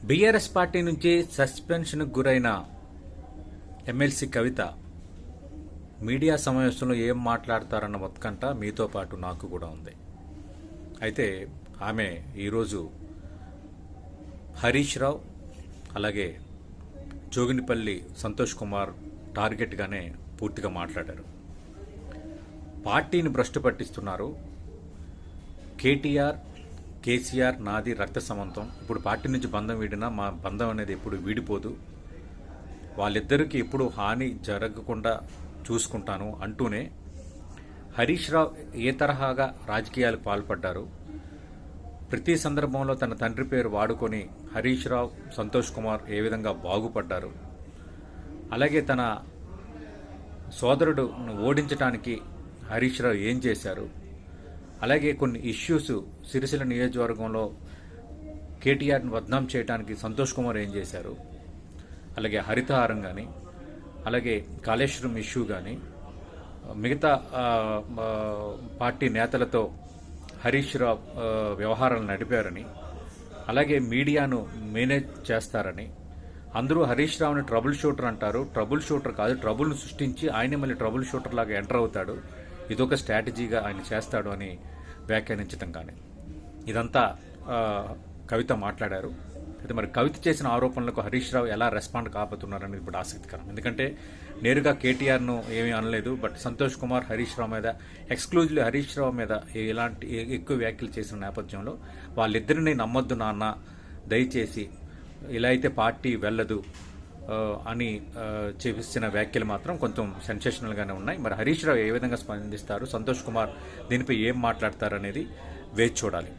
BRS party నుంచి సస్పెన్షన్కు గురైన MLC కవిత media సమావేశంలో ఏం మాట్లాడతారన్న ఉత్కంఠ మీతో పాటు నాకు కూడా ఉంది. అయితే ఆమె ఈరోజు హరీష్ రావు అలాగే జోగినిపల్లి సంతోష్ కుమార్ టార్గెట్గానే పూర్తిగా మాట్లాడారు. పార్టీని భ్రష్టు పట్టిస్తున్నారు. కేసీఆర్ నాది రక్త సంబంధం. ఇప్పుడు పార్టీ నుంచి బంధం వీడినా మా బంధం అనేది ఎప్పుడు వీడిపోదు. వాళ్ళిద్దరికీ ఎప్పుడు హాని జరగకుండా చూసుకుంటాను అంటూనే హరీష్ రావు ఏ తరహాగా రాజకీయాలకు పాల్పడ్డారు, ప్రతి సందర్భంలో తన తండ్రి పేరు వాడుకొని హరీష్ రావు సంతోష్ కుమార్ ఏ విధంగా బాగుపడ్డారు, అలాగే తన సోదరుడు ఓడించడానికి హరీష్ రావు ఏం చేశారు, అలాగే కొన్ని ఇష్యూస్ సిరిసిల్ల నియోజకవర్గంలో కేటీఆర్ని బద్నాం చేయడానికి సంతోష్ కుమార్ ఏం చేశారు, అలాగే హరితహారం కానీ అలాగే కాళేశ్వరం ఇష్యూ కానీ మిగతా పార్టీ నేతలతో హరీష్ రావు వ్యవహారాలు నడిపారని, అలాగే మీడియాను మేనేజ్ చేస్తారని, అందరూ హరీష్ రావుని ట్రబుల్ షూటర్ అంటారు. ట్రబుల్ షూటర్ కాదు, ట్రబుల్ను సృష్టించి ఆయనే మళ్ళీ ట్రబుల్ షూటర్ లాగా ఎంటర్ అవుతాడు, ఇదొక స్ట్రాటజీగా ఆయన చేస్తాడు అని వ్యాఖ్యానించడం కానీ ఇదంతా కవిత మాట్లాడారు. అయితే మరి కవిత చేసిన ఆరోపణలకు హరీష్ రావు ఎలా రెస్పాండ్ కాబోతున్నారనేది ఇప్పుడు ఆసక్తికరం. ఎందుకంటే నేరుగా కేటీఆర్ను ఏమీ అనలేదు, బట్ సంతోష్ కుమార్ హరీష్ రావు మీద ఎక్స్క్లూజివ్లీ హరీష్ రావు మీద ఇలాంటి ఎక్కువ వ్యాఖ్యలు చేసిన నేపథ్యంలో వాళ్ళిద్దరిని నమ్మొద్దు నాన్న, దయచేసి ఇలా అయితే పార్టీ వెళ్ళదు అని చేసిన వ్యాఖ్యలు మాత్రం కొంచెం సెన్సేషనల్గానే ఉన్నాయి. మరి హరీష్ రావు ఏ విధంగా స్పందిస్తారు, సంతోష్ కుమార్ దీనిపై ఏం మాట్లాడతారనేది వేచి చూడాలి.